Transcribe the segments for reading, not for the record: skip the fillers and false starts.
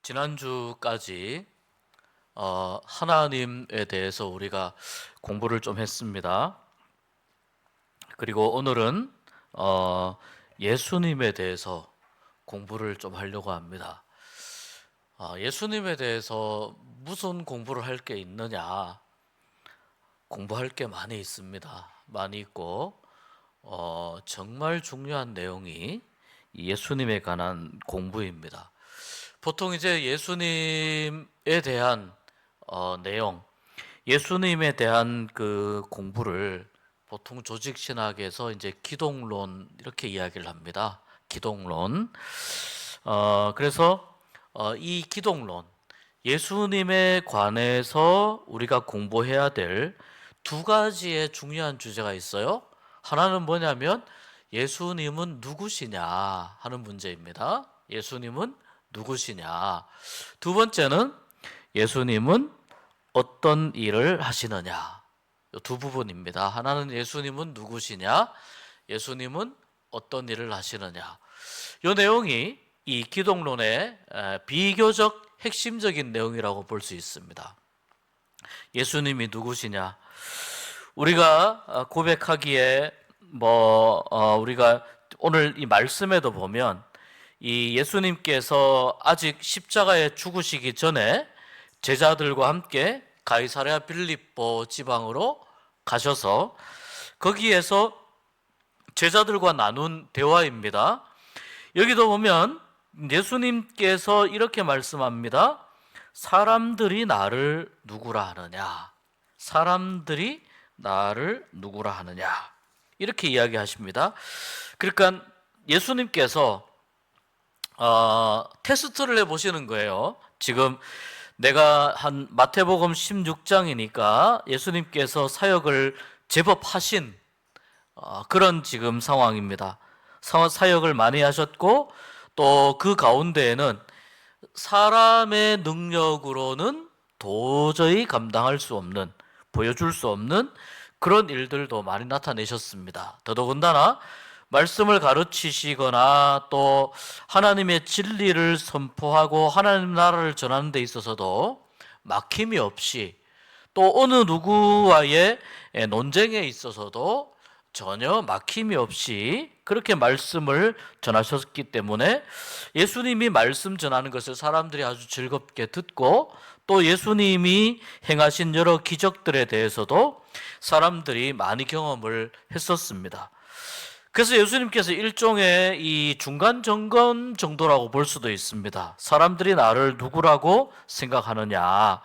지난주까지 하나님에 대해서 우리가 공부를 좀 했습니다. 그리고 오늘은 예수님에 대해서 공부를 좀 하려고 합니다. 예수님에 대해서 무슨 공부를 할 게 있느냐? 공부할 게 많이 있습니다. 많이 있고 정말 중요한 내용이 예수님에 관한 공부입니다. 보통 이제 예수님에 대한 내용, 예수님에 대한 그 공부를 보통 조직 신학에서 이제 기독론 이렇게 이야기를 합니다. 기독론. 그래서 이 기독론, 예수님에 관해서 우리가 공부해야 될 두 가지의 중요한 주제가 있어요. 하나는 뭐냐면 예수님은 누구시냐 하는 문제입니다. 예수님은 누구시냐. 두 번째는 예수님은 어떤 일을 하시느냐. 이 두 부분입니다. 하나는 예수님은 누구시냐, 예수님은 어떤 일을 하시느냐. 이 내용이 이 기독론의 비교적 핵심적인 내용이라고 볼 수 있습니다. 예수님이 누구시냐. 우리가 고백하기에 우리가 오늘 이 말씀에도 보면 이 예수님께서 아직 십자가에 죽으시기 전에 제자들과 함께 가이사랴 빌립보 지방으로 가셔서 거기에서 제자들과 나눈 대화입니다. 여기도 보면 예수님께서 이렇게 말씀합니다. 사람들이 나를 누구라 하느냐? 사람들이 나를 누구라 하느냐? 이렇게 이야기하십니다. 그러니까 예수님께서 테스트를 해보시는 거예요. 지금 내가 한 마태복음 16장이니까 예수님께서 사역을 제법 하신 그런 지금 상황입니다. 사역을 많이 하셨고 또 그 가운데에는 사람의 능력으로는 도저히 감당할 수 없는, 보여줄 수 없는 그런 일들도 많이 나타내셨습니다. 더더군다나 말씀을 가르치시거나 또 하나님의 진리를 선포하고 하나님 나라를 전하는 데 있어서도 막힘이 없이 또 어느 누구와의 논쟁에 있어서도 전혀 막힘이 없이 그렇게 말씀을 전하셨기 때문에 예수님이 말씀 전하는 것을 사람들이 아주 즐겁게 듣고 또 예수님이 행하신 여러 기적들에 대해서도 사람들이 많이 경험을 했었습니다. 그래서 예수님께서 일종의 이 중간 점검 정도라고 볼 수도 있습니다. 사람들이 나를 누구라고 생각하느냐.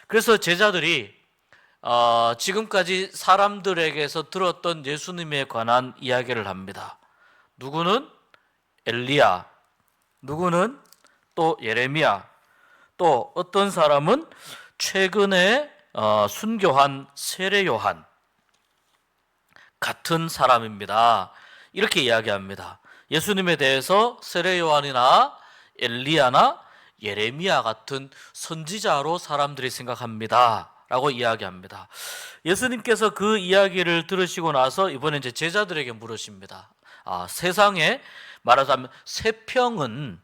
그래서 제자들이 지금까지 사람들에게서 들었던 예수님에 관한 이야기를 합니다. 누구는 엘리야, 누구는 또 예레미야, 또 어떤 사람은 최근에 순교한 세례 요한 같은 사람입니다. 이렇게 이야기합니다. 예수님에 대해서 세례 요한이나 엘리야나 예레미야 같은 선지자로 사람들이 생각합니다. 라고 이야기합니다. 예수님께서 그 이야기를 들으시고 나서 이번에 이제 제자들에게 물으십니다. 세상에 말하자면 세평은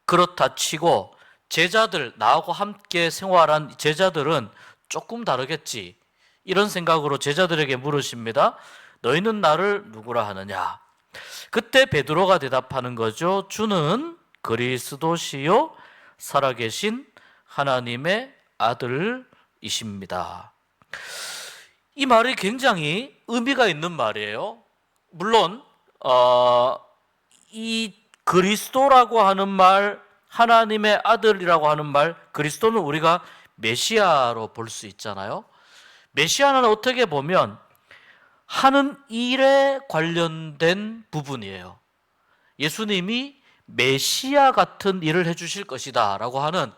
그렇다 치고 제자들, 나하고 함께 생활한 제자들은 조금 다르겠지. 이런 생각으로 제자들에게 물으십니다. 너희는 나를 누구라 하느냐? 그때 베드로가 대답하는 거죠. 주는 그리스도시요 살아계신 하나님의 아들이십니다. 이 말이 굉장히 의미가 있는 말이에요. 물론 이 그리스도라고 하는 말, 하나님의 아들이라고 하는 말, 그리스도는 우리가 메시아로 볼 수 있잖아요. 메시아는 어떻게 보면 하는 일에 관련된 부분이에요. 예수님이 메시아 같은 일을 해주실 것이다 라고 하는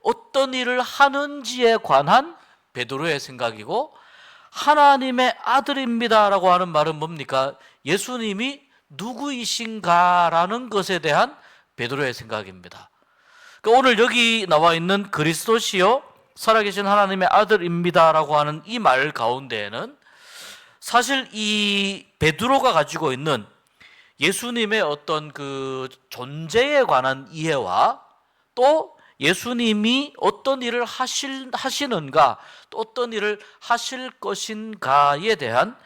어떤 일을 하는지에 관한 베드로의 생각이고, 하나님의 아들입니다 라고 하는 말은 뭡니까? 예수님이 누구이신가라는 것에 대한 베드로의 생각입니다. 그러니까 오늘 여기 나와 있는 그리스도시요 살아계신 하나님의 아들입니다 라고 하는 이 말 가운데에는 사실 이 베드로가 가지고 있는 예수님의 어떤 그 존재에 관한 이해와 또 예수님이 어떤 일을 하시는가, 또 어떤 일을 하실 것인가에 대한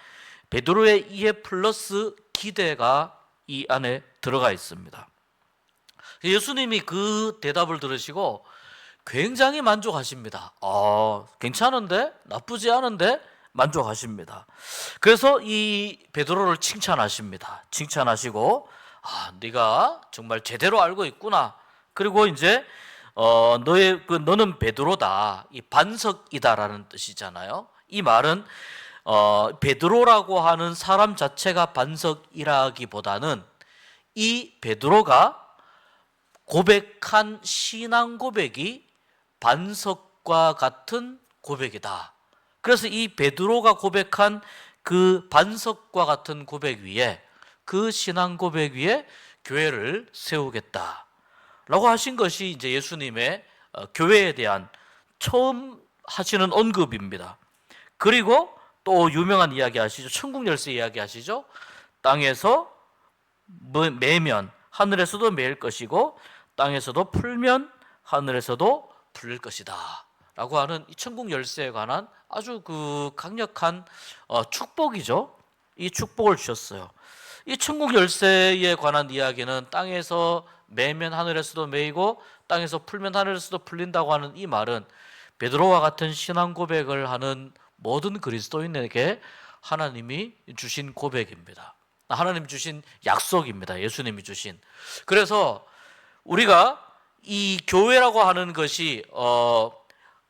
베드로의 이해 플러스 기대가 이 안에 들어가 있습니다. 예수님이 그 대답을 들으시고 굉장히 만족하십니다. 괜찮은데? 나쁘지 않은데? 만족하십니다. 그래서 이 베드로를 칭찬하십니다. 칭찬하시고 네가 정말 제대로 알고 있구나. 그리고 이제 너는 베드로다. 이 반석이다라는 뜻이잖아요. 이 말은 베드로라고 하는 사람 자체가 반석이라기보다는 이 베드로가 고백한 신앙 고백이 반석과 같은 고백이다. 그래서 이 베드로가 고백한 그 반석과 같은 고백 위에, 그 신앙 고백 위에 교회를 세우겠다라고 하신 것이 이제 예수님의 교회에 대한 처음 하시는 언급입니다. 그리고 또 유명한 이야기 아시죠? 천국 열쇠 이야기 아시죠? 땅에서 매면 하늘에서도 매일 것이고 땅에서도 풀면 하늘에서도 풀릴 것이다 라고 하는 이 천국 열쇠에 관한 아주 그 강력한 축복이죠. 이 축복을 주셨어요. 이 천국 열쇠에 관한 이야기는 땅에서 매면 하늘에서도 매이고 땅에서 풀면 하늘에서도 풀린다고 하는 이 말은 베드로와 같은 신앙 고백을 하는 모든 그리스도인에게 하나님이 주신 고백입니다. 하나님 주신 약속입니다. 예수님이 주신. 그래서 우리가 이 교회라고 하는 것이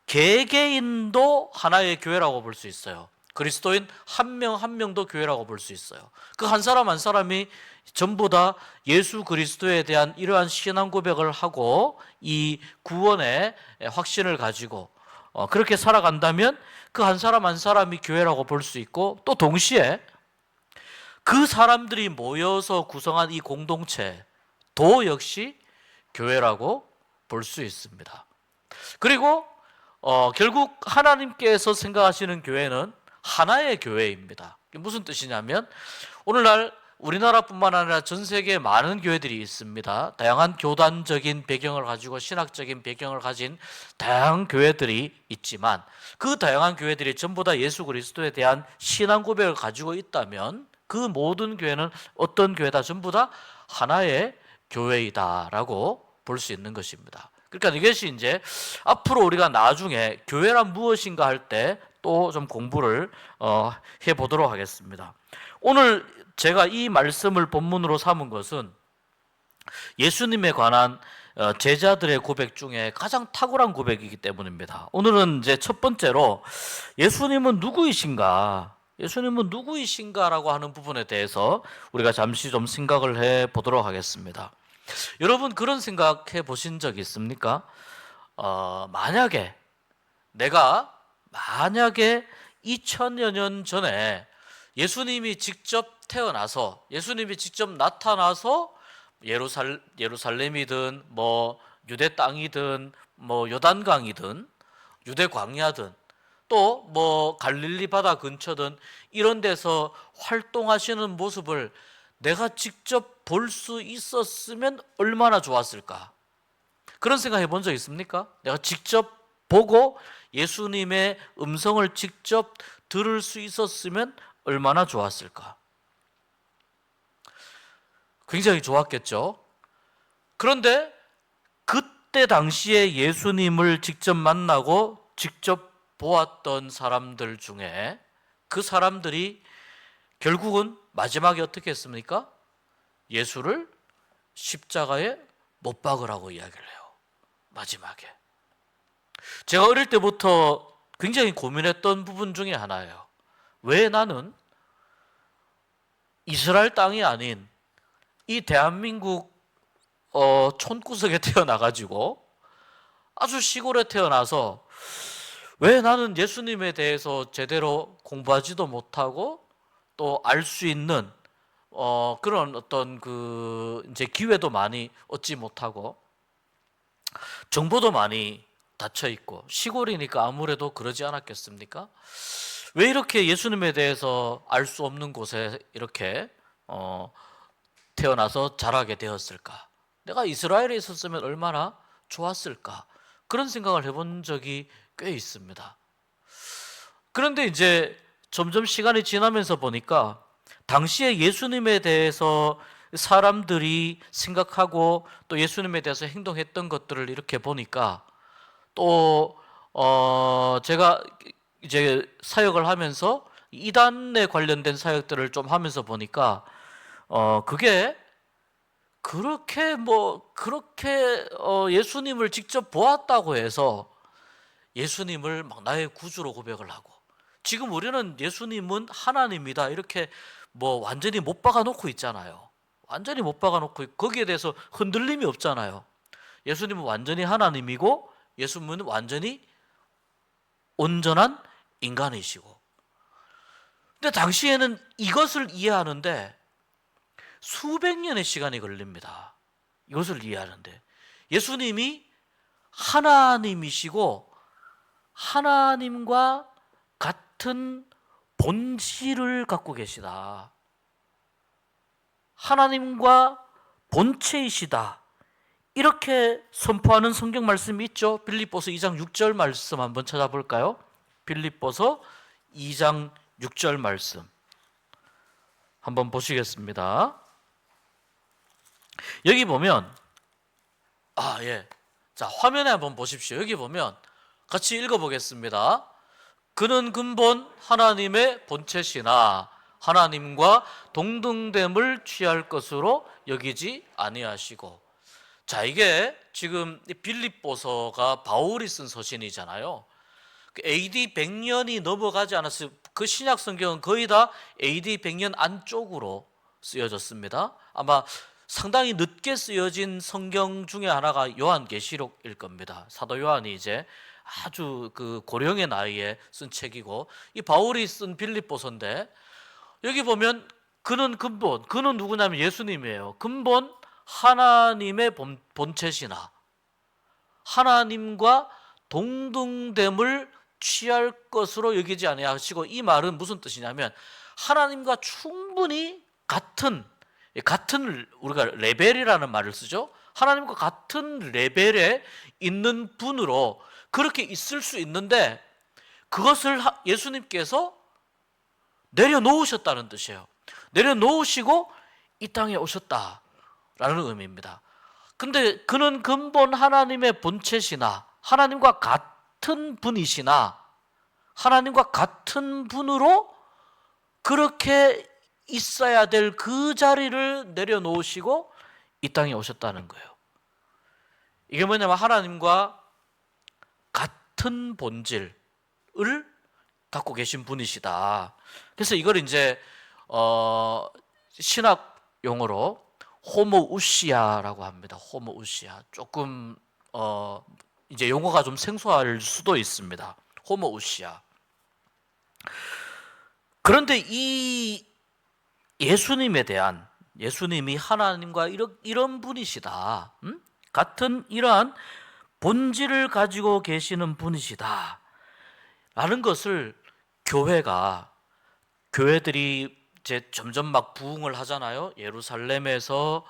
개개인도 하나의 교회라고 볼 수 있어요. 그리스도인 한 명 한 명도 교회라고 볼 수 있어요. 그 한 사람 한 사람이 전부 다 예수 그리스도에 대한 이러한 신앙 고백을 하고 이 구원의 확신을 가지고 그렇게 살아간다면 그 한 사람 한 사람이 교회라고 볼 수 있고, 또 동시에 그 사람들이 모여서 구성한 이 공동체도 역시 교회라고 볼 수 있습니다. 그리고 결국 하나님께서 생각하시는 교회는 하나의 교회입니다. 무슨 뜻이냐면 오늘날 우리나라뿐만 아니라 전 세계에 많은 교회들이 있습니다. 다양한 교단적인 배경을 가지고 신학적인 배경을 가진 다양한 교회들이 있지만 그 다양한 교회들이 전부 다 예수 그리스도에 대한 신앙 고백을 가지고 있다면 그 모든 교회는 어떤 교회다? 전부 다 하나의 교회이다라고 볼 수 있는 것입니다. 그러니까 이것이 이제 앞으로 우리가 나중에 교회란 무엇인가 할 때 또 좀 공부를 해보도록 하겠습니다. 오늘 제가 이 말씀을 본문으로 삼은 것은 예수님에 관한 제자들의 고백 중에 가장 탁월한 고백이기 때문입니다. 오늘은 이제 첫 번째로 예수님은 누구이신가? 예수님은 누구이신가라고 하는 부분에 대해서 우리가 잠시 좀 생각을 해 보도록 하겠습니다. 여러분 그런 생각 해 보신 적 있습니까? 만약에 2000여 년 전에 예수님이 직접 태어나서, 예수님이 직접 나타나서 예루살렘이든 뭐 유대 땅이든 뭐 요단강이든 유대 광야든 또 뭐 갈릴리 바다 근처든 이런 데서 활동하시는 모습을 내가 직접 볼 수 있었으면 얼마나 좋았을까? 그런 생각 해본 적 있습니까? 내가 직접 보고 예수님의 음성을 직접 들을 수 있었으면 얼마나 좋았을까? 굉장히 좋았겠죠? 그런데 그때 당시에 예수님을 직접 만나고 직접 보았던 사람들 중에 그 사람들이 결국은 마지막에 어떻게 했습니까? 예수를 십자가에 못 박으라고 이야기를 해요. 마지막에. 제가 어릴 때부터 굉장히 고민했던 부분 중에 하나예요. 왜 나는 이스라엘 땅이 아닌 이 대한민국 촌구석에 태어나가지고 아주 시골에 태어나서 왜 나는 예수님에 대해서 제대로 공부하지도 못하고 또 알 수 있는 그런 어떤 그 이제 기회도 많이 얻지 못하고 정보도 많이 닫혀 있고 시골이니까 아무래도 그러지 않았겠습니까? 왜 이렇게 예수님에 대해서 알 수 없는 곳에 이렇게 태어나서 자라게 되었을까? 내가 이스라엘에 있었으면 얼마나 좋았을까? 그런 생각을 해본 적이 꽤 있습니다. 그런데 이제 점점 시간이 지나면서 보니까 당시에 예수님에 대해서 사람들이 생각하고 또 예수님에 대해서 행동했던 것들을 이렇게 보니까 또 제가 이제 사역을 하면서 이단에 관련된 사역들을 좀 하면서 보니까 그게 그렇게 예수님을 직접 보았다고 해서 예수님을 막 나의 구주로 고백을 하고, 지금 우리는 예수님은 하나님이다 이렇게 뭐 완전히 못 박아 놓고 있잖아요. 완전히 못 박아 놓고 거기에 대해서 흔들림이 없잖아요. 예수님은 완전히 하나님이고 예수님은 완전히 온전한 인간이시고. 근데 당시에는 이것을 이해하는데 수백 년의 시간이 걸립니다. 이것을 이해하는데 예수님이 하나님이시고 하나님과 같은 본질을 갖고 계시다. 하나님과 본체이시다. 이렇게 선포하는 성경 말씀이 있죠. 빌립보서 2장 6절 말씀 한번 찾아볼까요? 빌립보서 2장 6절 말씀 한번 보시겠습니다. 여기 보면 자, 화면에 한번 보십시오. 여기 보면 같이 읽어보겠습니다. 그는 근본 하나님의 본체시나 하나님과 동등됨을 취할 것으로 여기지 아니하시고. 자, 이게 지금 빌립보서가 바울이 쓴 서신이잖아요. AD 100년이 넘어가지 않았어요. 그 신약 성경은 거의 다 AD 100년 안쪽으로 쓰여졌습니다. 아마 상당히 늦게 쓰여진 성경 중에 하나가 요한계시록일 겁니다. 사도 요한이 이제 아주 그 고령의 나이에 쓴 책이고, 이 바울이 쓴 빌립보서인데 여기 보면 그는 근본, 그는 누구냐면 예수님이에요. 근본 하나님의 본체시나 하나님과 동등됨을 취할 것으로 여기지 아니하시고, 이 말은 무슨 뜻이냐면 하나님과 충분히 같은 우리가 레벨이라는 말을 쓰죠. 하나님과 같은 레벨에 있는 분으로 그렇게 있을 수 있는데 그것을 예수님께서 내려놓으셨다는 뜻이에요. 내려놓으시고 이 땅에 오셨다라는 의미입니다. 근데 그는 근본 하나님의 본체시나 하나님과 같은 분이시나 하나님과 같은 분으로 그렇게 있어야 될 그 자리를 내려놓으시고 이 땅에 오셨다는 거예요. 이게 뭐냐면 하나님과 같은 본질을 갖고 계신 분이시다. 그래서 이걸 이제 신학 용어로 호모우시아라고 합니다. 호모우시아. 조금 이제 용어가 좀 생소할 수도 있습니다. 호모우시아. 그런데 이 예수님에 대한, 예수님이 하나님과 이런 분이시다, 같은 이러한 본질을 가지고 계시는 분이시다 라는 것을 교회들이 이제 점점 막 부흥을 하잖아요. 예루살렘에서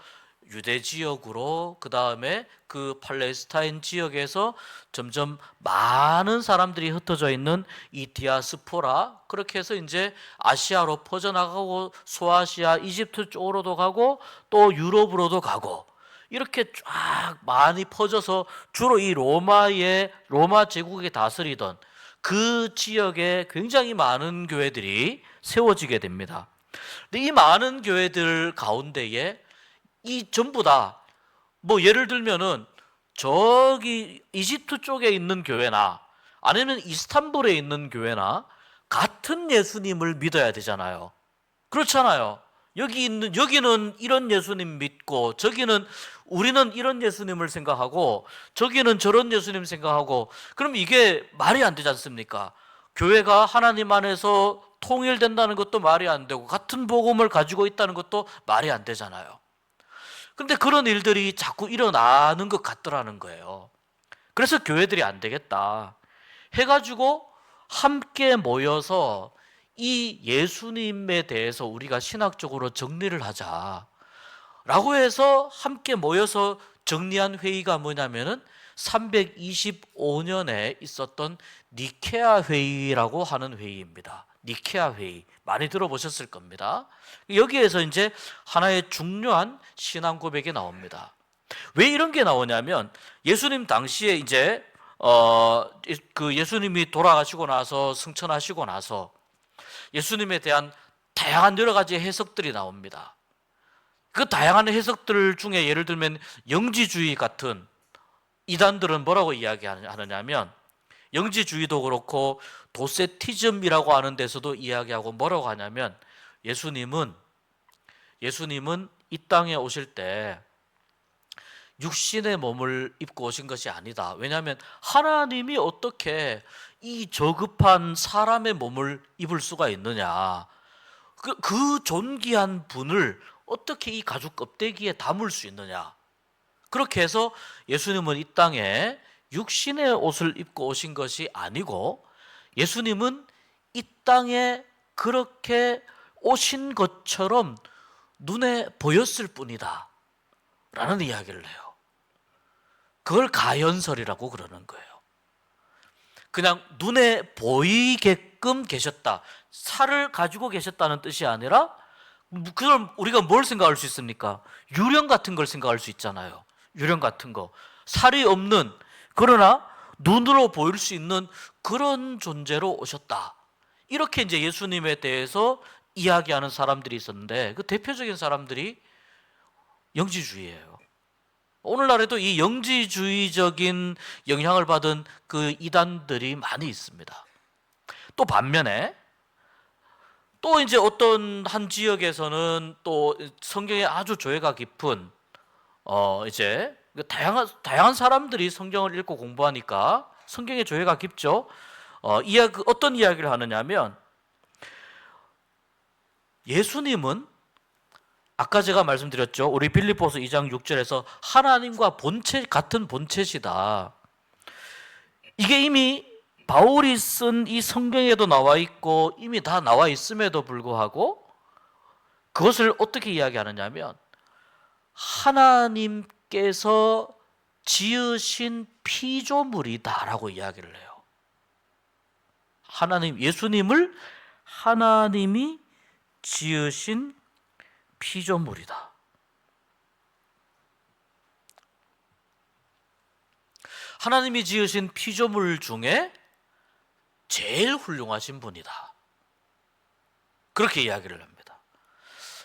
유대 지역으로, 그 다음에 그 팔레스타인 지역에서 점점 많은 사람들이 흩어져 있는 이 디아스포라, 그렇게 해서 이제 아시아로 퍼져나가고 소아시아, 이집트 쪽으로도 가고 또 유럽으로도 가고, 이렇게 쫙 많이 퍼져서 주로 이 로마 제국이 다스리던 그 지역에 굉장히 많은 교회들이 세워지게 됩니다. 근데 이 많은 교회들 가운데에 이 전부 다 뭐 예를 들면은 저기 이집트 쪽에 있는 교회나 아니면 이스탄불에 있는 교회나 같은 예수님을 믿어야 되잖아요. 그렇잖아요. 여기는 이런 예수님 믿고, 저기는 우리는 이런 예수님을 생각하고, 저기는 저런 예수님 생각하고, 그럼 이게 말이 안 되지 않습니까? 교회가 하나님 안에서 통일된다는 것도 말이 안 되고, 같은 복음을 가지고 있다는 것도 말이 안 되잖아요. 근데 그런 일들이 자꾸 일어나는 것 같더라는 거예요. 그래서 교회들이 안 되겠다 해가지고 함께 모여서 이 예수님에 대해서 우리가 신학적으로 정리를 하자 라고 해서 함께 모여서 정리한 회의가 뭐냐면은 325년에 있었던 니케아 회의라고 하는 회의입니다. 니케아 회의 많이 들어보셨을 겁니다. 여기에서 이제 하나의 중요한 신앙 고백이 나옵니다. 왜 이런 게 나오냐면 예수님 당시에 이제 그 예수님이 돌아가시고 나서 승천하시고 나서 예수님에 대한 다양한 여러 가지 해석들이 나옵니다. 그 다양한 해석들 중에 예를 들면 영지주의 같은 이단들은 뭐라고 이야기하느냐면 영지주의도 그렇고 도세티즘이라고 하는 데서도 이야기하고 뭐라고 하냐면 예수님은 이 땅에 오실 때 육신의 몸을 입고 오신 것이 아니다. 왜냐하면 하나님이 어떻게 이 저급한 사람의 몸을 입을 수가 있느냐. 그 존귀한 분을 어떻게 이 가죽 껍데기에 담을 수 있느냐. 그렇게 해서 예수님은 이 땅에 육신의 옷을 입고 오신 것이 아니고 예수님은 이 땅에 그렇게 오신 것처럼 눈에 보였을 뿐이다 라는 이야기를 해요. 그걸 가연설이라고 그러는 거예요. 그냥 눈에 보이게끔 계셨다. 살을 가지고 계셨다는 뜻이 아니라 그럼 우리가 뭘 생각할 수 있습니까? 유령 같은 걸 생각할 수 있잖아요. 유령 같은 거. 살이 없는 그러나 눈으로 보일 수 있는 그런 존재로 오셨다. 이렇게 이제 예수님에 대해서 이야기하는 사람들이 있었는데 그 대표적인 사람들이 영지주의예요. 오늘날에도 이 영지주의적인 영향을 받은 그 이단들이 많이 있습니다. 또 반면에 또 이제 어떤 한 지역에서는 또 성경에 아주 조예가 깊은 이제 다양한 사람들이 성경을 읽고 공부하니까 성경에 조예가 깊죠. 어떤 이야기를 하느냐면 예수님은 아까 제가 말씀드렸죠. 우리 빌립보서 2장 6절에서 하나님과 같은 본체시다. 이게 이미 바울이 쓴 이 성경에도 나와 있고 이미 다 나와 있음에도 불구하고 그것을 어떻게 이야기하느냐면 하나님께서 지으신 피조물이다라고 이야기를 해요. 예수님을 하나님이 지으신 피조물이다. 하나님이 지으신 피조물 중에 제일 훌륭하신 분이다. 그렇게 이야기를 합니다.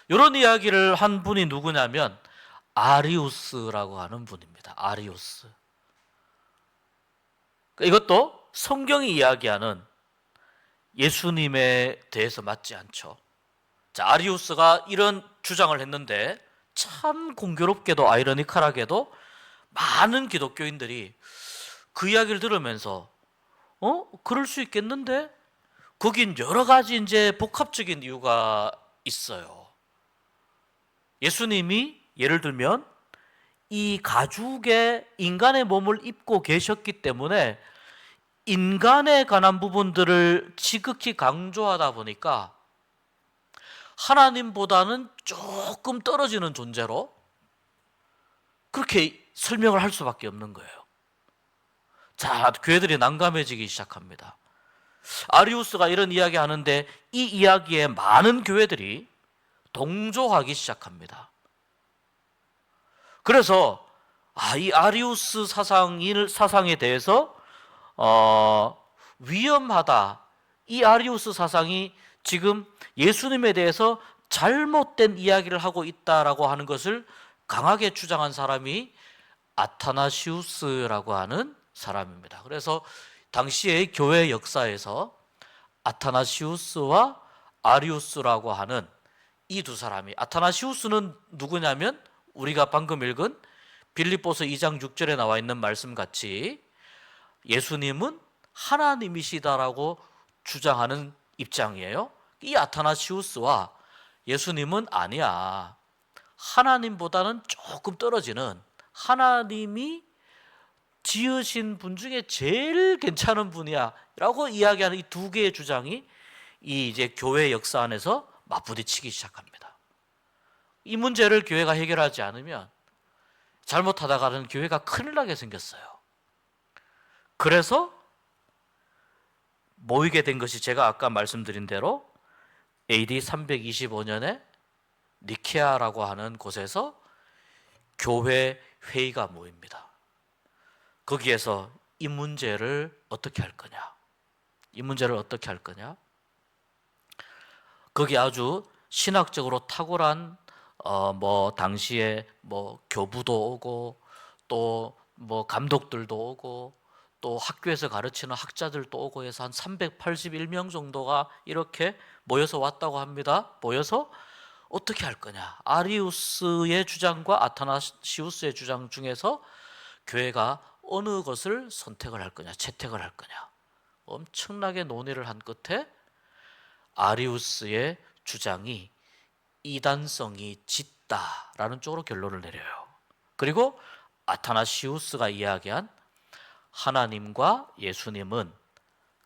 이런 이야기를 한 분이 누구냐면 아리우스라고 하는 분입니다. 아리우스. 이것도 성경이 이야기하는 예수님에 대해서 맞지 않죠. 자, 아리우스가 이런 주장을 했는데 참 공교롭게도 아이러니컬하게도 많은 기독교인들이 그 이야기를 들으면서 그럴 수 있겠는데? 거긴 여러 가지 이제 복합적인 이유가 있어요. 예수님이 예를 들면 이 가죽에 인간의 몸을 입고 계셨기 때문에 인간에 관한 부분들을 지극히 강조하다 보니까 하나님보다는 조금 떨어지는 존재로 그렇게 설명을 할 수밖에 없는 거예요. 자, 교회들이 난감해지기 시작합니다. 아리우스가 이런 이야기 하는데 이 이야기에 많은 교회들이 동조하기 시작합니다. 그래서 이 아리우스 사상에 대해서 위험하다. 이 아리우스 사상이 지금 예수님에 대해서 잘못된 이야기를 하고 있다라고 하는 것을 강하게 주장한 사람이 아타나시우스라고 하는 사람입니다. 그래서 당시의 교회 역사에서 아타나시우스와 아리우스라고 하는 이 두 사람이, 아타나시우스는 누구냐면 우리가 방금 읽은 빌립보서 2장 6절에 나와 있는 말씀 같이 예수님은 하나님이시다라고 주장하는 입장이에요. 이 아타나시우스와 예수님은 아니야. 하나님보다는 조금 떨어지는 하나님이 지으신 분 중에 제일 괜찮은 분이야 라고 이야기하는 이 두 개의 주장이 이 이제 교회 역사 안에서 맞부딪히기 시작합니다. 이 문제를 교회가 해결하지 않으면 잘못하다가는 교회가 큰일 나게 생겼어요. 그래서 모이게 된 것이 제가 아까 말씀드린 대로 AD 325년에 니케아라고 하는 곳에서 교회 회의가 모입니다. 거기에서 이 문제를 어떻게 할 거냐? 이 문제를 어떻게 할 거냐? 거기 아주 신학적으로 탁월한 당시에 교부도 오고 또 감독들도 오고 또 학교에서 가르치는 학자들도 오고 해서 한 381명 정도가 이렇게 모여서 왔다고 합니다. 모여서 어떻게 할 거냐? 아리우스의 주장과 아타나시우스의 주장 중에서 교회가 어느 것을 선택을 할 거냐, 채택을 할 거냐. 엄청나게 논의를 한 끝에 아리우스의 주장이 이단성이 짙다라는 쪽으로 결론을 내려요. 그리고 아타나시우스가 이야기한 하나님과 예수님은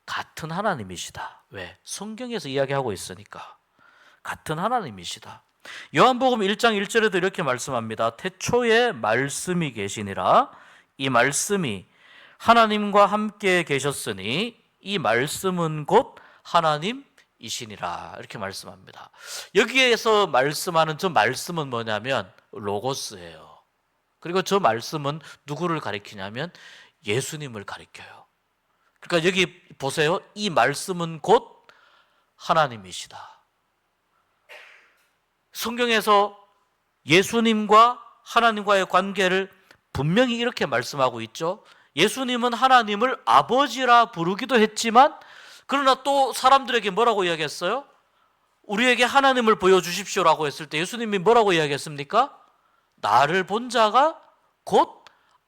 같은 하나님이시다. 왜? 성경에서 이야기하고 있으니까. 같은 하나님이시다. 요한복음 1장 1절에도 이렇게 말씀합니다. 태초에 말씀이 계시니라. 이 말씀이 하나님과 함께 계셨으니 이 말씀은 곧 하나님이시니라. 이렇게 말씀합니다. 여기에서 말씀하는 저 말씀은 뭐냐면 로고스예요. 그리고 저 말씀은 누구를 가리키냐면 예수님을 가리켜요. 그러니까 여기 보세요. 이 말씀은 곧 하나님이시다. 성경에서 예수님과 하나님과의 관계를 분명히 이렇게 말씀하고 있죠. 예수님은 하나님을 아버지라 부르기도 했지만 그러나 또 사람들에게 뭐라고 이야기했어요? 우리에게 하나님을 보여주십시오라고 했을 때 예수님이 뭐라고 이야기했습니까? 나를 본 자가 곧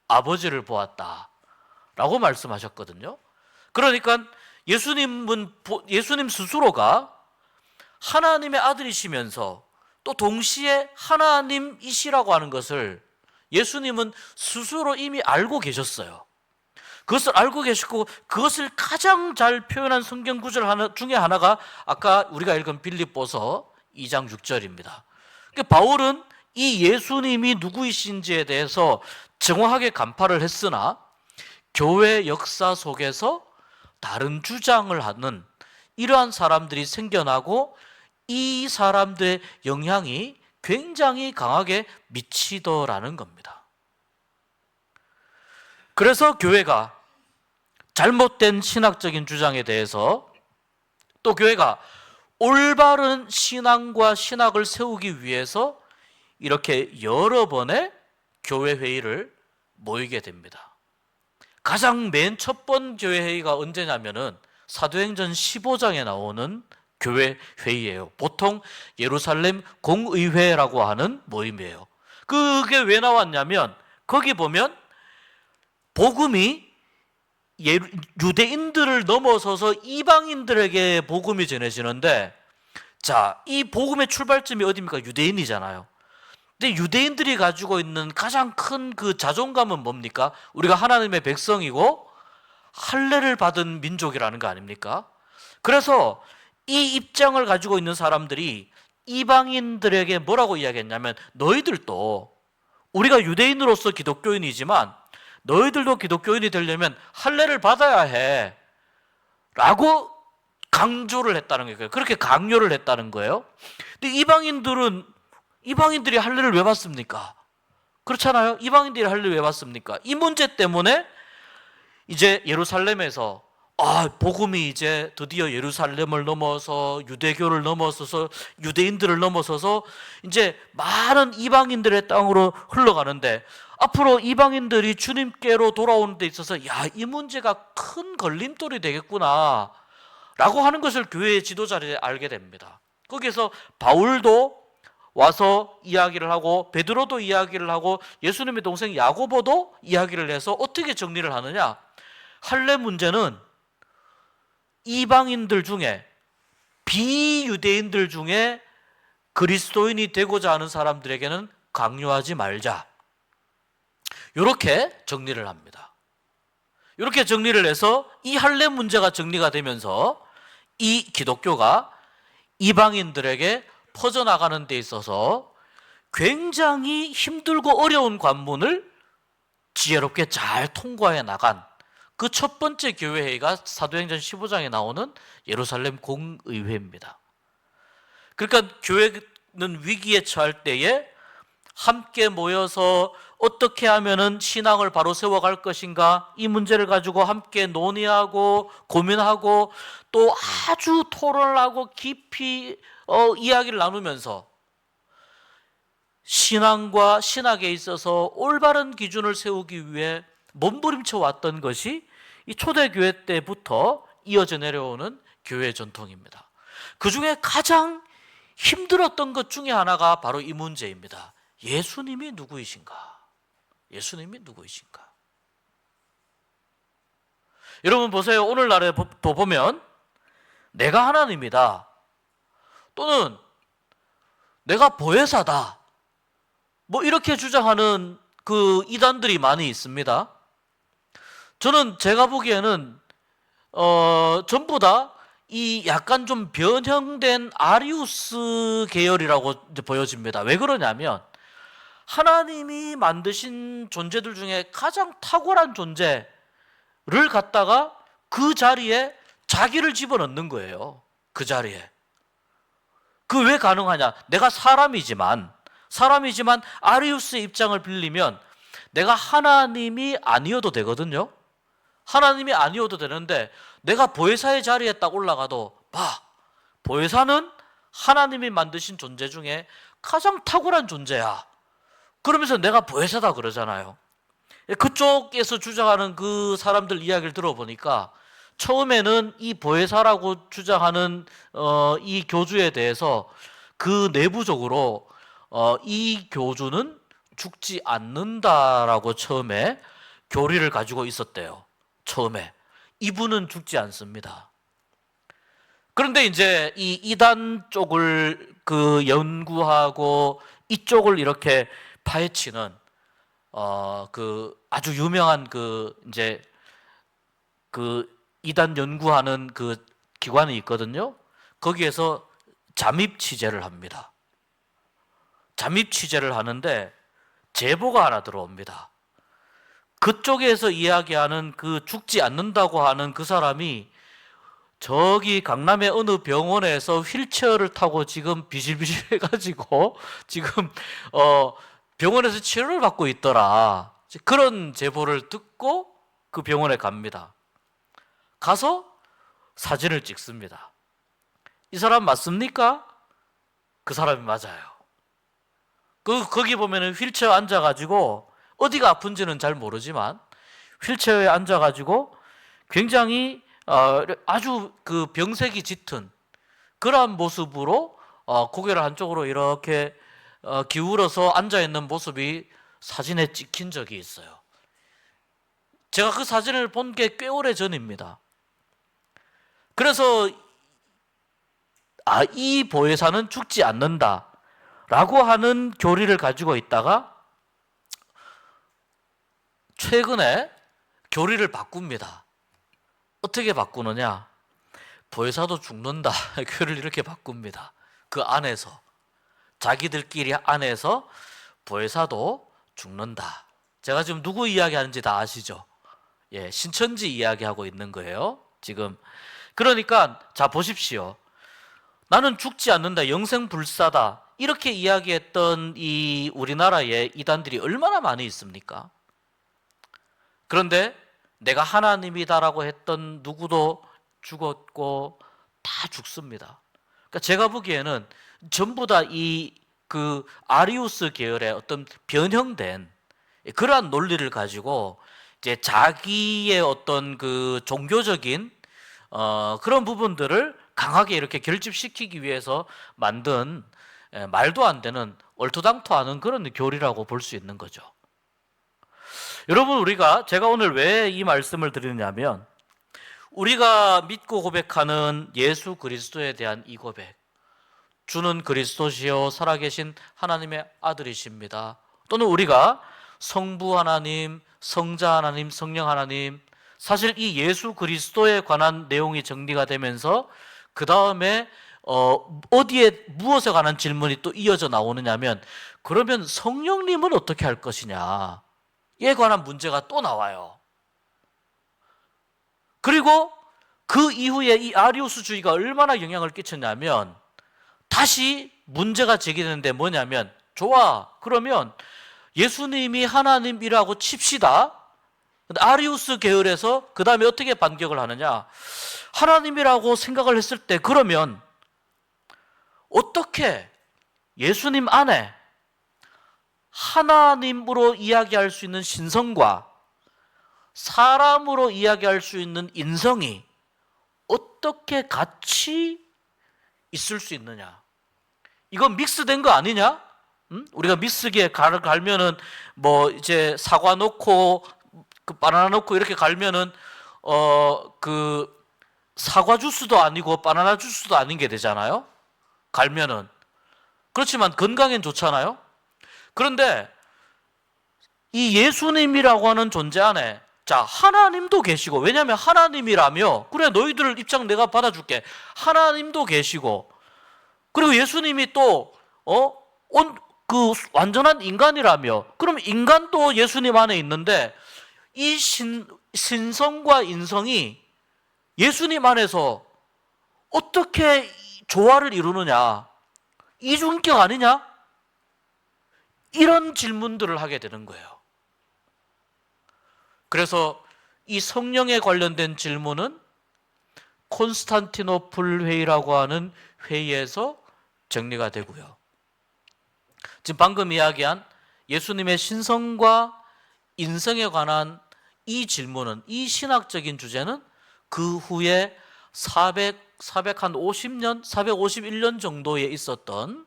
아버지를 보았다 라고 말씀하셨거든요. 그러니까 예수님 스스로가 하나님의 아들이시면서 또 동시에 하나님이시라고 하는 것을 예수님은 스스로 이미 알고 계셨어요. 그것을 알고 계시고 그것을 가장 잘 표현한 성경 구절 중에 하나가 아까 우리가 읽은 빌립보서 2장 6절입니다. 그러니까 바울은 이 예수님이 누구이신지에 대해서 정확하게 간파를 했으나 교회 역사 속에서 다른 주장을 하는 이러한 사람들이 생겨나고 이 사람들의 영향이 굉장히 강하게 미치더라는 겁니다. 그래서 교회가 잘못된 신학적인 주장에 대해서 또 교회가 올바른 신앙과 신학을 세우기 위해서 이렇게 여러 번의 교회 회의를 모이게 됩니다. 가장 맨 첫 번 교회 회의가 언제냐면은 사도행전 15장에 나오는 교회 회의예요. 보통 예루살렘 공의회라고 하는 모임이에요. 그게 왜 나왔냐면 거기 보면 복음이 유대인들을 넘어서서 이방인들에게 복음이 전해지는데 자, 이 복음의 출발점이 어디입니까? 유대인이잖아요. 근데 유대인들이 가지고 있는 가장 큰 그 자존감은 뭡니까? 우리가 하나님의 백성이고 할례를 받은 민족이라는 거 아닙니까? 그래서 이 입장을 가지고 있는 사람들이 이방인들에게 뭐라고 이야기했냐면 너희들도 우리가 유대인으로서 기독교인이지만 너희들도 기독교인이 되려면 할례를 받아야 해 라고 강조를 했다는 거예요. 그렇게 강요를 했다는 거예요. 근데 이방인들이 할례를 왜 받습니까? 그렇잖아요. 이방인들이 할례를 왜 받습니까? 이 문제 때문에 이제 예루살렘에서 복음이 이제 드디어 예루살렘을 넘어서 유대교를 넘어서서 유대인들을 넘어서서 이제 많은 이방인들의 땅으로 흘러가는데 앞으로 이방인들이 주님께로 돌아오는 데 있어서 이 문제가 큰 걸림돌이 되겠구나 라고 하는 것을 교회의 지도자들이 알게 됩니다. 거기에서 바울도 와서 이야기를 하고 베드로도 이야기를 하고 예수님의 동생 야고보도 이야기를 해서 어떻게 정리를 하느냐? 할례 문제는 이방인들 중에 비유대인들 중에 그리스도인이 되고자 하는 사람들에게는 강요하지 말자. 이렇게 정리를 합니다. 이렇게 정리를 해서 이 할례 문제가 정리가 되면서 이 기독교가 이방인들에게 퍼져나가는 데 있어서 굉장히 힘들고 어려운 관문을 지혜롭게 잘 통과해 나간 그 첫 번째 교회회의가 사도행전 15장에 나오는 예루살렘 공의회입니다. 그러니까 교회는 위기에 처할 때에 함께 모여서 어떻게 하면은 신앙을 바로 세워갈 것인가, 이 문제를 가지고 함께 논의하고 고민하고 또 아주 토론을 하고 깊이 이야기를 나누면서 신앙과 신학에 있어서 올바른 기준을 세우기 위해 몸부림쳐 왔던 것이 이 초대교회 때부터 이어져 내려오는 교회 전통입니다. 그 중에 가장 힘들었던 것 중에 하나가 바로 이 문제입니다. 예수님이 누구이신가? 예수님이 누구이신가? 여러분 보세요. 오늘날에 보면 내가 하나님이다, 또는 내가 보혜사다, 뭐 이렇게 주장하는 그 이단들이 많이 있습니다. 저는 제가 보기에는 전부 다 이 약간 좀 변형된 아리우스 계열이라고 이제 보여집니다. 왜 그러냐면 하나님이 만드신 존재들 중에 가장 탁월한 존재를 갖다가 그 자리에 자기를 집어넣는 거예요. 그 자리에. 그 왜 가능하냐? 내가 사람이지만 아리우스의 입장을 빌리면 내가 하나님이 아니어도 되거든요. 하나님이 아니어도 되는데 내가 보혜사의 자리에 딱 올라가도 보혜사는 하나님이 만드신 존재 중에 가장 탁월한 존재야. 그러면서 내가 보혜사다 그러잖아요. 그쪽에서 주장하는 그 사람들 이야기를 들어보니까 처음에는 이 보혜사라고 주장하는 이 교주에 대해서 그 내부적으로 이 교주는 죽지 않는다라고 처음에 교리를 가지고 있었대요. 처음에 이분은 죽지 않습니다. 그런데 이제 이 이단 쪽을 그 연구하고 이쪽을 이렇게 파헤치는 그 아주 유명한 그 이제 그 이단 연구하는 그 기관이 있거든요. 거기에서 잠입 취재를 합니다. 잠입 취재를 하는데 제보가 하나 들어옵니다. 그쪽에서 이야기하는 그 죽지 않는다고 하는 그 사람이 저기 강남의 어느 병원에서 휠체어를 타고 지금 비실비실 해가지고 지금 병원에서 치료를 받고 있더라. 그런 제보를 듣고 그 병원에 갑니다. 가서 사진을 찍습니다. 이 사람 맞습니까? 그 사람이 맞아요. 거기 보면은 휠체어 앉아가지고 어디가 아픈지는 잘 모르지만 휠체어에 앉아가지고 굉장히 아주 그 병색이 짙은 그러한 모습으로 고개를 한쪽으로 이렇게 기울어서 앉아있는 모습이 사진에 찍힌 적이 있어요. 제가 그 사진을 본 게 꽤 오래 전입니다. 그래서 이 보혜사는 죽지 않는다 라고 하는 교리를 가지고 있다가 최근에 교리를 바꿉니다. 어떻게 바꾸느냐? 보혜사도 죽는다 교리를 이렇게 바꿉니다. 그 안에서 자기들끼리 안에서 보혜사도 죽는다. 제가 지금 누구 이야기하는지 다 아시죠? 예, 신천지 이야기하고 있는 거예요 지금. 그러니까 자 보십시오. 나는 죽지 않는다, 영생불사다 이렇게 이야기했던 이 우리나라에 이단들이 얼마나 많이 있습니까? 그런데 내가 하나님이다라고 했던 누구도 죽었고 다 죽습니다. 그러니까 제가 보기에는 전부 다 이 그 아리우스 계열의 어떤 변형된 그러한 논리를 가지고 이제 자기의 어떤 그 종교적인 그런 부분들을 강하게 이렇게 결집시키기 위해서 만든 말도 안 되는 얼토당토하는 그런 교리라고 볼 수 있는 거죠. 여러분, 제가 오늘 왜 이 말씀을 드리냐면 우리가 믿고 고백하는 예수 그리스도에 대한 이 고백, 주는 그리스도시요 살아계신 하나님의 아들이십니다, 또는 우리가 성부 하나님, 성자 하나님, 성령 하나님, 사실 이 예수 그리스도에 관한 내용이 정리가 되면서 그 다음에 어디에 무엇에 관한 질문이 또 이어져 나오느냐면 그러면 성령님은 어떻게 할 것이냐 에 관한 문제가 또 나와요. 그리고 그 이후에 이 아리우스주의가 얼마나 영향을 끼쳤냐면 다시 문제가 제기되는데 뭐냐면, 좋아, 그러면 예수님이 하나님이라고 칩시다. 근데 아리우스 계열에서 그 다음에 어떻게 반격을 하느냐, 하나님이라고 생각을 했을 때 그러면 어떻게 예수님 안에 하나님으로 이야기할 수 있는 신성과 사람으로 이야기할 수 있는 인성이 어떻게 같이 있을 수 있느냐? 이건 믹스된 거 아니냐? 우리가 믹스기에 갈면은 뭐 이제 사과 넣고 그 바나나 넣고 이렇게 갈면은 그 사과 주스도 아니고 바나나 주스도 아닌 게 되잖아요. 갈면은. 그렇지만 건강엔 좋잖아요. 그런데 이 예수님이라고 하는 존재 안에, 자, 하나님도 계시고, 왜냐하면 하나님이라며, 그래, 너희들 입장 내가 받아줄게. 하나님도 계시고, 그리고 예수님이 또 그 완전한 인간이라며, 그럼 인간도 예수님 안에 있는데 이 신성과 인성이 예수님 안에서 어떻게 조화를 이루느냐? 이중인격 아니냐? 이런 질문들을 하게 되는 거예요. 그래서 이 성령에 관련된 질문은 콘스탄티노플 회의라고 하는 회의에서 정리가 되고요. 지금 방금 이야기한 예수님의 신성과 인성에 관한 이 질문은, 이 신학적인 주제는 그 후에 451년 정도에 있었던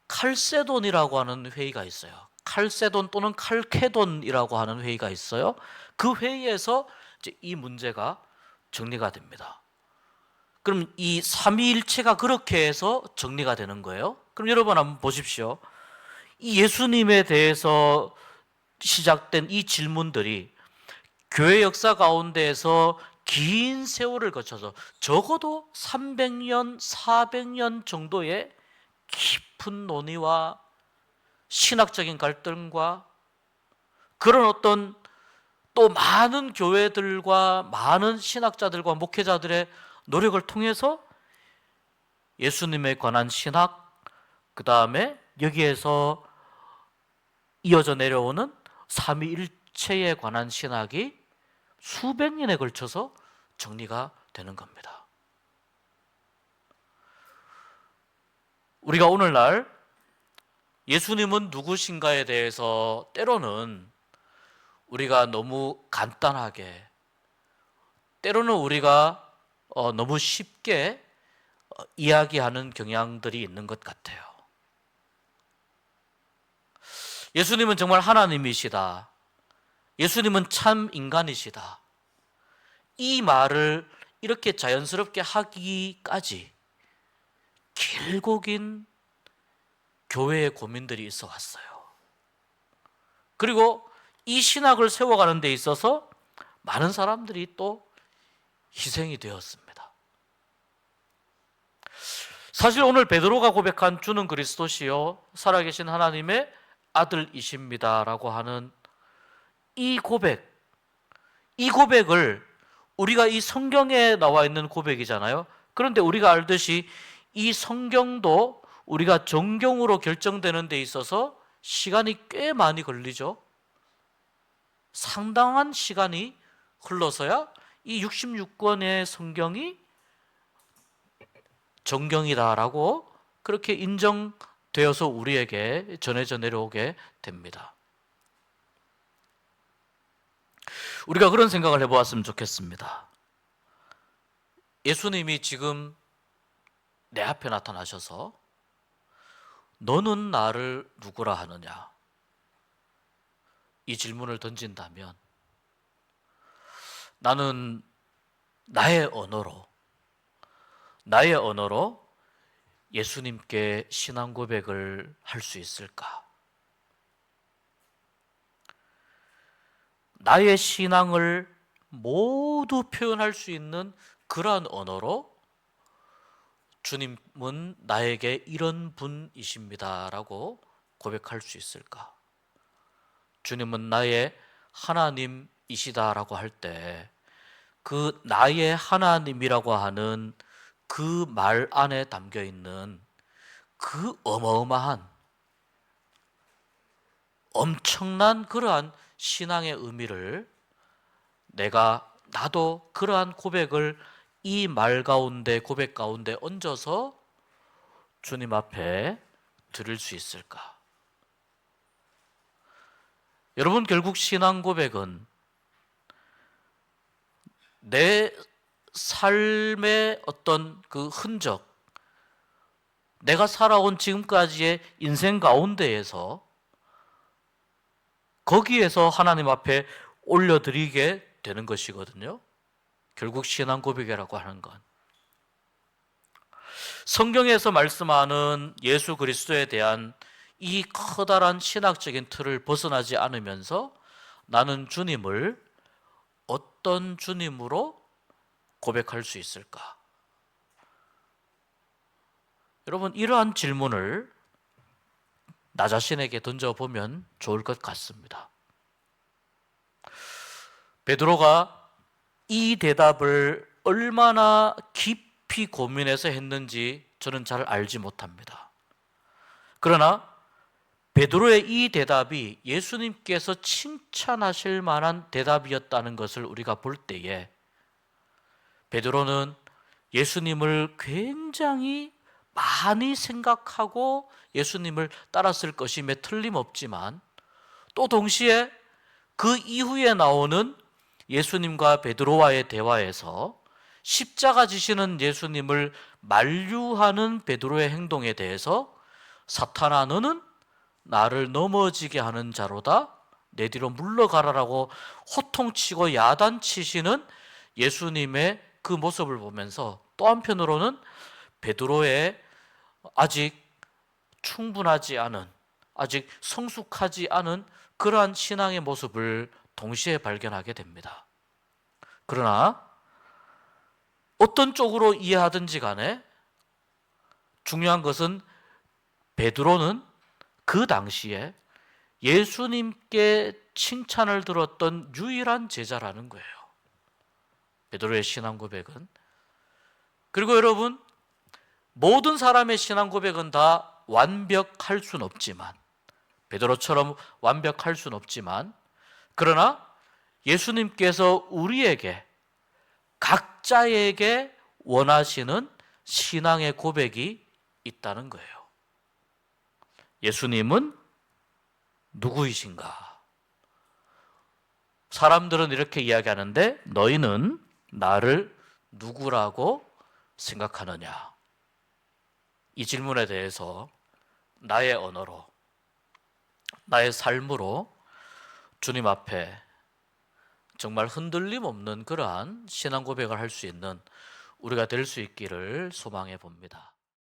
칼세돈이라고 하는 회의가 있어요. 칼세돈 또는 칼케돈이라고 하는 회의가 있어요. 그 회의에서 이제 이 문제가 정리가 됩니다. 그럼 이 삼위일체가 그렇게 해서 정리가 되는 거예요. 그럼 여러분 한번 보십시오. 이 예수님에 대해서 시작된 이 질문들이 교회 역사 가운데에서 긴 세월을 거쳐서 적어도 300년, 400년 정도의 깊은 논의와 신학적인 갈등과 그런 어떤 또 많은 교회들과 많은 신학자들과 목회자들의 노력을 통해서 예수님에 관한 신학, 그 다음에 여기에서 이어져 내려오는 삼위일체에 관한 신학이 수백 년에 걸쳐서 정리가 되는 겁니다. 우리가 오늘날 예수님은 누구신가에 대해서 때로는 우리가 너무 간단하게, 때로는 우리가 너무 쉽게 이야기하는 경향들이 있는 것 같아요. 예수님은 정말 하나님이시다. 예수님은 참 인간이시다. 이 말을 이렇게 자연스럽게 하기까지 길고 긴 교회의 고민들이 있어 왔어요. 그리고 이 신학을 세워가는 데 있어서 많은 사람들이 또 희생이 되었습니다. 사실 오늘 베드로가 고백한 주는 그리스도시요 살아계신 하나님의 아들이십니다라고 하는 이 고백을 우리가 이 성경에 나와 있는 고백이잖아요. 그런데 우리가 알듯이 이 성경도 우리가 정경으로 결정되는 데 있어서 시간이 꽤 많이 걸리죠. 상당한 시간이 흘러서야 이 66권의 성경이 정경이다라고 그렇게 인정되어서 우리에게 전해져 내려오게 됩니다. 우리가 그런 생각을 해보았으면 좋겠습니다. 예수님이 지금 내 앞에 나타나셔서 너는 나를 누구라 하느냐? 이 질문을 던진다면 나는 나의 언어로 예수님께 신앙 고백을 할 수 있을까? 나의 신앙을 모두 표현할 수 있는 그러한 언어로 주님은 나에게 이런 분이십니다라고 고백할 수 있을까? 주님은 나의 하나님이시다라고 할 때 그 나의 하나님이라고 하는 그 말 안에 담겨 있는 그 어마어마한 엄청난 그러한 신앙의 의미를 나도 그러한 고백을 이 말 가운데, 고백 가운데 얹어서 주님 앞에 드릴 수 있을까? 여러분, 결국 신앙 고백은 내 삶의 어떤 그 흔적, 내가 살아온 지금까지의 인생 가운데에서 거기에서 하나님 앞에 올려드리게 되는 것이거든요. 결국 신앙 고백이라고 하는 건 성경에서 말씀하는 예수 그리스도에 대한 이 커다란 신학적인 틀을 벗어나지 않으면서 나는 주님을 어떤 주님으로 고백할 수 있을까? 여러분, 이러한 질문을 나 자신에게 던져보면 좋을 것 같습니다. 베드로가 이 대답을 얼마나 깊이 고민해서 했는지 저는 잘 알지 못합니다. 그러나 베드로의 이 대답이 예수님께서 칭찬하실 만한 대답이었다는 것을 우리가 볼 때에 베드로는 예수님을 굉장히 많이 생각하고 예수님을 따랐을 것임에 틀림없지만 또 동시에 그 이후에 나오는 예수님과 베드로와의 대화에서 십자가 지시는 예수님을 만류하는 베드로의 행동에 대해서 사탄아, 너는 나를 넘어지게 하는 자로다, 내 뒤로 물러가라라고 호통치고 야단치시는 예수님의 그 모습을 보면서 또 한편으로는 베드로의 아직 충분하지 않은, 아직 성숙하지 않은 그러한 신앙의 모습을 동시에 발견하게 됩니다. 그러나 어떤 쪽으로 이해하든지 간에 중요한 것은 베드로는 그 당시에 예수님께 칭찬을 들었던 유일한 제자라는 거예요. 베드로의 신앙 고백은. 그리고 여러분, 모든 사람의 신앙 고백은 다 완벽할 수는 없지만, 베드로처럼 완벽할 수는 없지만, 그러나 예수님께서 우리에게, 각자에게 원하시는 신앙의 고백이 있다는 거예요. 예수님은 누구이신가? 사람들은 이렇게 이야기하는데 너희는 나를 누구라고 생각하느냐? 이 질문에 대해서 나의 언어로, 나의 삶으로 주님 앞에 정말 흔들림 없는 그러한 신앙 고백을 할 수 있는 우리가 될 수 있기를 소망해 봅니다.